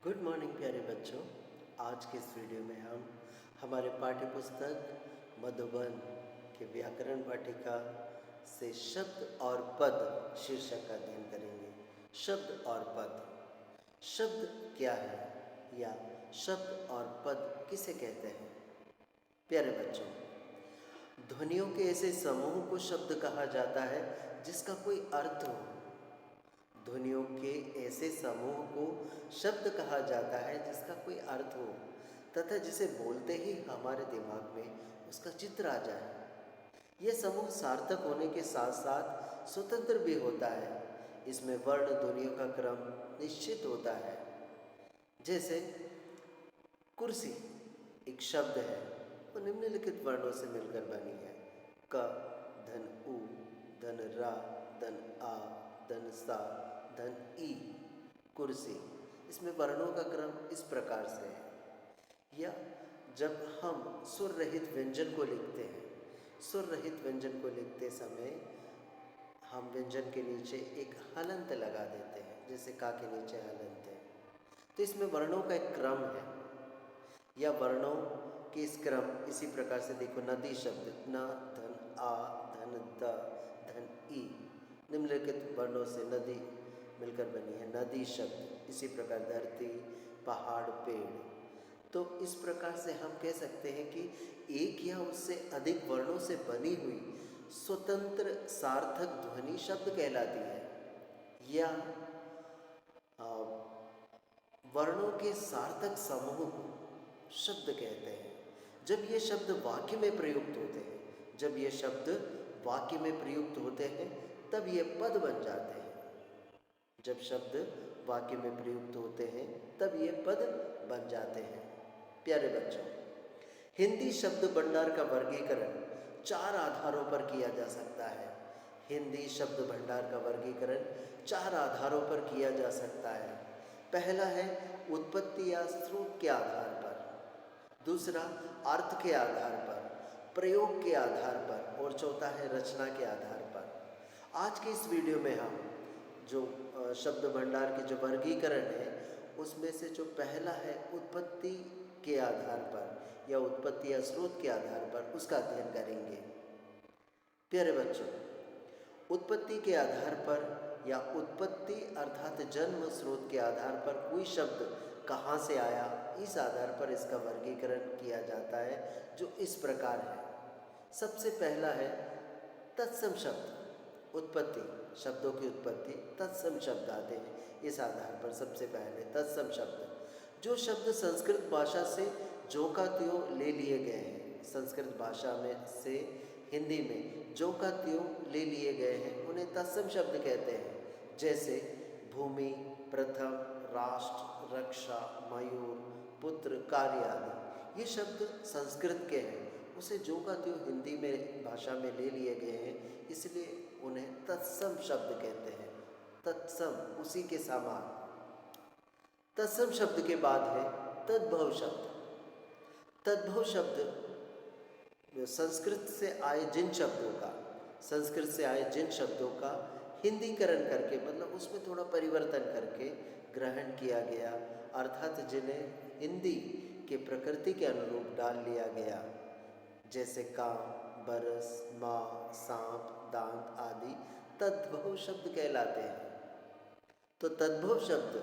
Good morning प्यारे बच्चों। आज के इस वीडियो में हम हमारे पाठ्य पुस्तक मधुबन के व्याकरण पाठिका से शब्द और पद शीर्षक का अध्ययन करेंगे। शब्द और पद, शब्द क्या है या शब्द और पद किसे कहते हैं? प्यारे बच्चों, ध्वनियों के ऐसे समूह को शब्द कहा जाता है जिसका कोई अर्थ हो। ध्वनियों के ऐसे समूह को शब्द कहा जाता है जिसका कोई अर्थ हो तथा जिसे बोलते ही हमारे दिमाग में उसका चित्र आ जाए। यह समूह सार्थक होने के साथ साथ स्वतंत्र भी होता है। इसमें वर्ण ध्वनियों का क्रम निश्चित होता है। जैसे कुर्सी एक शब्द है, वो निम्नलिखित वर्णों से मिलकर बनी है। क, धन उ, धन रा, धन आ, धन सा, धन ई, कुर्सी। इसमें वर्णों का क्रम इस प्रकार से है। या जब हम सुर रहित व्यंजन को लिखते हैं, सुर रहित व्यंजन को लिखते समय हम व्यंजन के नीचे एक हलंत लगा देते हैं, जैसे का के नीचे हलंत है। तो इसमें वर्णों का एक क्रम है या वर्णों के इस क्रम इसी प्रकार से देखो, नदी शब्द न, धन आ, धन द, धन ई, निम्नलिखित वर्णों से नदी मिलकर बनी है नदी शब्द। इसी प्रकार धरती, पहाड़, पेड़। तो इस प्रकार से हम कह सकते हैं कि एक या उससे अधिक वर्णों से बनी हुई स्वतंत्र सार्थक ध्वनि शब्द कहलाती है। या वर्णों के सार्थक समूह को शब्द कहते हैं। जब ये शब्द वाक्य में प्रयुक्त होते हैं, जब ये शब्द वाक्य में प्रयुक्त होते हैं तब ये पद बन जाते हैं। जब शब्द वाक्य में प्रयुक्त होते हैं तब ये पद बन जाते हैं। प्यारे बच्चों, हिंदी शब्द भंडार का वर्गीकरण 4 आधारों पर किया जा सकता है। हिंदी शब्द भंडार का वर्गीकरण 4 आधारों पर किया जा सकता है। पहला है उत्पत्ति या स्रोत के आधार पर, दूसरा अर्थ के आधार पर, प्रयोग के आधार पर और चौथा है रचना के आधार पर। आज के इस वीडियो में हम जो शब्द भंडार के जो वर्गीकरण है उसमें से जो पहला है उत्पत्ति के आधार पर या उत्पत्ति या स्रोत के आधार पर, उसका अध्ययन करेंगे। प्यारे बच्चों, उत्पत्ति के आधार पर या उत्पत्ति अर्थात जन्म स्रोत के आधार पर कोई शब्द कहाँ से आया, इस आधार पर इसका वर्गीकरण किया जाता है, जो इस प्रकार है। सबसे पहला है तत्सम शब्द। उत्पत्ति, शब्दों की उत्पत्ति तत्सम शब्द आते हैं। इस आधार पर सबसे पहले तत्सम शब्द, जो शब्द संस्कृत भाषा से ज्यों का त्यों ले लिए गए हैं, संस्कृत भाषा में से हिंदी में ज्यों का त्यों ले लिए गए हैं, उन्हें तत्सम शब्द कहते हैं। जैसे भूमि, प्रथम, राष्ट्र, रक्षा, मयूर, पुत्र, कार्य आदि। ये शब्द संस्कृत के हैं, उसे ज्यों का त्यों हिंदी में भाषा में ले लिए गए हैं, इसलिए उन्हें तत्सम शब्द कहते हैं। तत्सम, उसी के समान। तत्सम शब्द के बाद है तद्भव शब्द। तद्भव शब्द संस्कृत से आए जिन शब्दों का, संस्कृत से आए जिन शब्दों का हिंदीकरण करके, मतलब उसमें थोड़ा परिवर्तन करके ग्रहण किया गया, अर्थात जिन्हें हिंदी के प्रकृति के अनुरूप डाल लिया गया, जैसे काम, बरस, माँ, सांप, दांत आदि तद्भव शब्द कहलाते हैं। तो तद्भव शब्द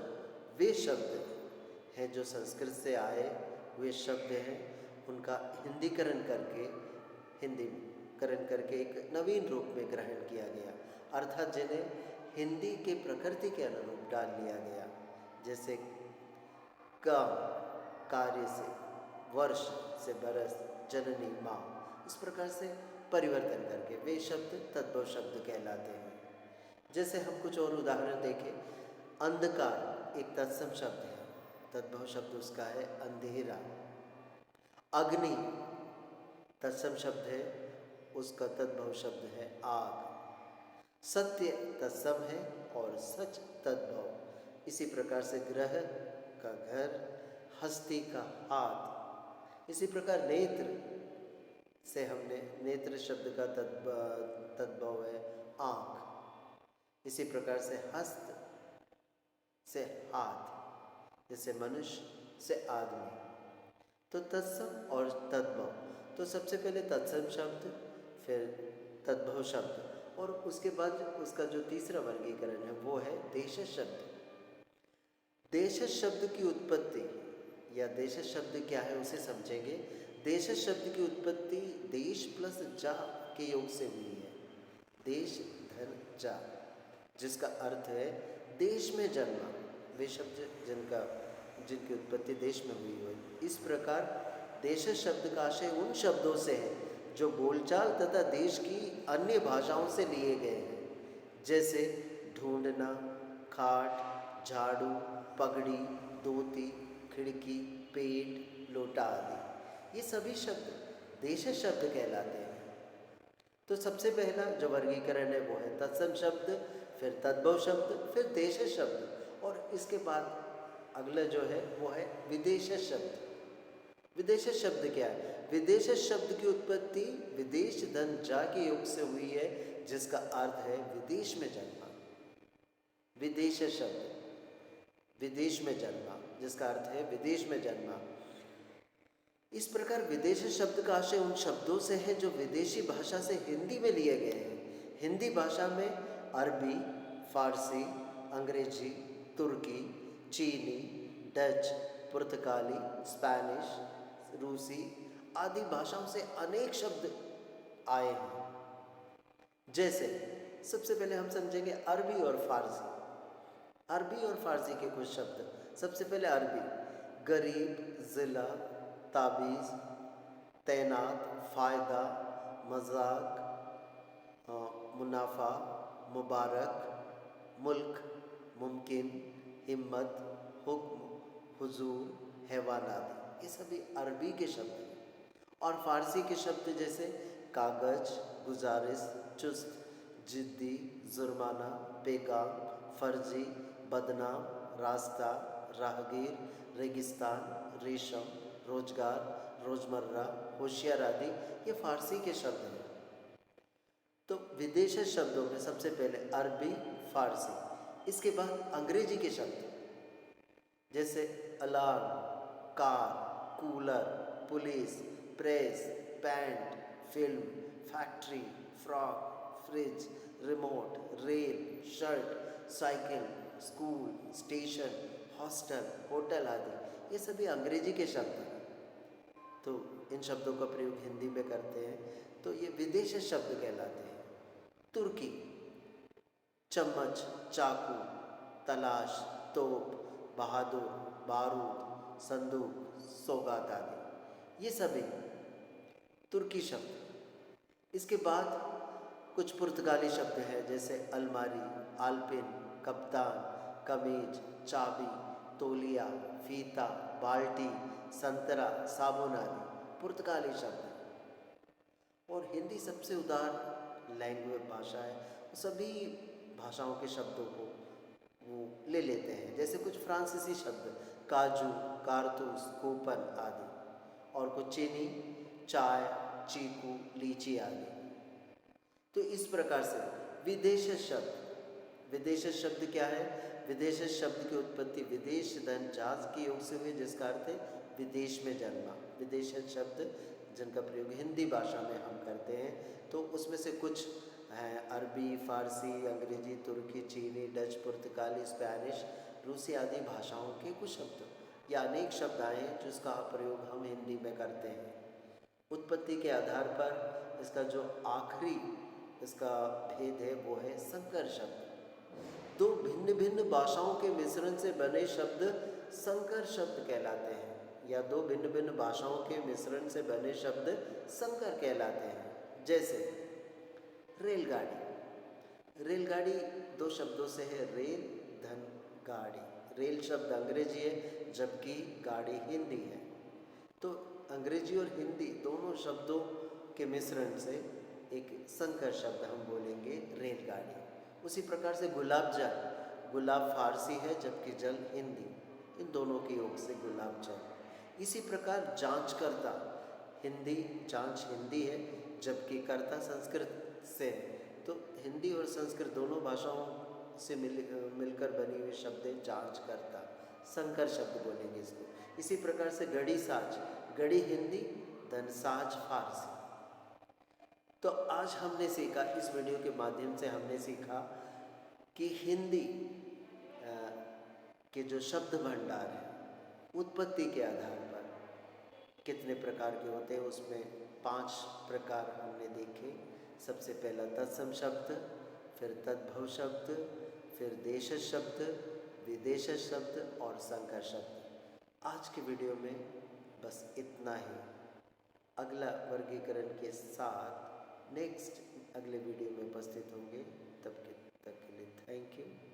वे शब्द हैं जो संस्कृत से आए हुए शब्द हैं, उनका हिंदीकरण करके एक नवीन रूप में ग्रहण किया गया, अर्थात जिन्हें हिंदी के प्रकृति के अनुरूप डाल लिया गया। जैसे काम, कार्य से, वर्ष से बरस, जननी, माँ, इस प्रकार से परिवर्तन करके वे शब्द तद्भव शब्द कहलाते हैं। जैसे हम कुछ और उदाहरण देखें, अंधकार एक तत्सम शब्द है, तद्भव शब्द उसका है अंधेरा। अग्नि तत्सम शब्द है, उसका तद्भव शब्द है आग। सत्य तत्सम है और सच तद्भव। इसी प्रकार से ग्रह का घर, हस्ती का हाथ। इसी प्रकार नेत्र से हमने नेत्र शब्द का तद्भव है आँख। इसी प्रकार से हस्त से हाथ। जैसे मनुष्य से आदमी। तो तत्सम और तद्भव, तो सबसे पहले तत्सम शब्द, फिर तद्भव शब्द, और उसके बाद उसका जो तीसरा वर्गीकरण है वो है देशज शब्द। देशज शब्द की उत्पत्ति या देशज शब्द क्या है उसे समझेंगे। देशज शब्द की उत्पत्ति देश प्लस जा के योग से हुई है। देश धन जा, जिसका अर्थ है देश में जन्मा, वे शब्द जिनकी उत्पत्ति देश में हुई हो। इस प्रकार देशज शब्द का आशय उन शब्दों से है जो बोलचाल तथा देश की अन्य भाषाओं से लिए गए हैं, जैसे ढूंढना, खाट, झाड़ू, पगड़ी, धोती, खिड़की, पेट, लोटा आदि। ये सभी शब्द देशज शब्द कहलाते हैं। तो सबसे पहला जो वर्गीकरण है वो है तत्सम शब्द, फिर तद्भव शब्द, फिर देशज शब्द, और इसके बाद अगला जो है वो है विदेशज शब्द। विदेशज शब्द क्या है? विदेशज शब्द की उत्पत्ति विदेश धन जा के योग से हुई है, जिसका अर्थ है विदेश में जन्मा। विदेशज शब्द विदेश में जन्मा, जिसका अर्थ है विदेश में जन्मा। इस प्रकार विदेश शब्द का आशय उन शब्दों से है जो विदेशी भाषा से हिंदी में लिए गए हैं। हिंदी भाषा में अरबी, फारसी, अंग्रेजी, तुर्की, चीनी, डच, पुर्तगाली, स्पेनिश, रूसी आदि भाषाओं से अनेक शब्द आए हैं। जैसे सबसे पहले हम समझेंगे अरबी और फारसी। अरबी और फारसी के कुछ शब्द। सबसे पहले अरबी, गरीब, ज़िला, ताबीज़, तैनात, फ़ायदा, मजाक, मुनाफा, मुबारक, मुल्क, मुमकिन, हिम्मत, हुक्म, हुजूर, हैवान आदि। ये सभी अरबी के शब्द हैं। और फारसी के शब्द जैसे कागज, गुजारिश, चुस्त, जिद्दी, जुर्माना, पैगाम, फर्जी, बदनाम, रास्ता, राहगीर, रेगिस्तान, रेशम, रोजगार, रोजमर्रा, होशियार आदि ये फारसी के शब्द हैं। तो विदेशी शब्दों में सबसे पहले अरबी, फारसी, इसके बाद अंग्रेजी के शब्द जैसे alarm, car, cooler, police, press, pant, film, factory, frock, fridge, remote, rail, shirt, cycle, school, station, hostel, hotel आदि ये सभी अंग्रेजी के शब्द हैं। तो इन शब्दों का प्रयोग हिंदी में करते हैं, तो ये विदेशी शब्द कहलाते हैं। तुर्की, चम्मच, चाकू, तलाश, तोप, बहादुर, बारूद, संदूक, सौगात आदि ये सभी तुर्की शब्द। इसके बाद कुछ पुर्तगाली शब्द हैं जैसे अलमारी, आलपिन, कप्तान, कमीज, चाबी, तौलिया, फीता, बाल्टी, संतरा, साबुन आदि पुर्तगाली शब्द हैं। और हिंदी सबसे उदार लैंग्वेज भाषा है, सभी भाषाओं के शब्दों को वो ले लेते हैं। जैसे कुछ फ्रांसीसी शब्द काजू, कारतूस, कूपन आदि, और कुछ चीनी, चाय, चीकू, लीची आदि। तो इस प्रकार से विदेशज शब्द। विदेशज शब्द क्या है? विदेशज शब्द की उत्पत्ति विदेश धन जाज के योग से हुई, जिसका अर्थ है विदेश में जन्मा। विदेशज शब्द जिनका प्रयोग हिंदी भाषा में हम करते हैं, तो उसमें से कुछ हैं अरबी, फारसी, अंग्रेजी, तुर्की, चीनी, डच, पुर्तगाली, स्पेनिश, रूसी आदि भाषाओं के कुछ शब्द या अनेक शब्द आए हैं जिसका प्रयोग हम हिंदी में करते हैं। उत्पत्ति के आधार पर इसका जो आखिरी इसका भेद है वो है संकर शब्द। दो भिन्न भिन्न भाषाओं के मिश्रण से बने शब्द संकर शब्द कहलाते हैं, या दो भिन्न भिन्न भाषाओं के मिश्रण से बने शब्द संकर कहलाते हैं। जैसे रेलगाड़ी। रेलगाड़ी दो शब्दों से है, रेल धन गाड़ी। रेल शब्द अंग्रेजी है जबकि गाड़ी हिंदी है। तो अंग्रेजी और हिंदी दोनों शब्दों के मिश्रण से एक संकर शब्द हम बोलेंगे रेलगाड़ी। उसी प्रकार से गुलाब जल, गुलाब फारसी है जबकि जल हिंदी, इन दोनों के योग से गुलाब जल। इसी प्रकार जांचकर्ता, हिंदी जांच हिंदी है जबकि कर्ता संस्कृत से है। तो हिंदी और संस्कृत दोनों भाषाओं से मिलकर बनी हुई शब्द है जांचकर्ता। संकर शब्द बोलेंगे इसको। इसी प्रकार से घड़ी साज, घड़ी हिंदी, धनसाज फारसी। तो आज हमने सीखा, इस वीडियो के माध्यम से हमने सीखा कि हिंदी के जो शब्द भंडार है उत्पत्ति के आधार पर कितने प्रकार के होते हैं, उसमें 5 प्रकार हमने देखे। सबसे पहला तत्सम शब्द, फिर तद्भव शब्द, फिर देश शब्द, विदेश शब्द और संकर शब्द। आज के वीडियो में बस इतना ही। अगला वर्गीकरण के साथ नेक्स्ट अगले वीडियो में उपस्थित होंगे। तब तक के लिए थैंक यू।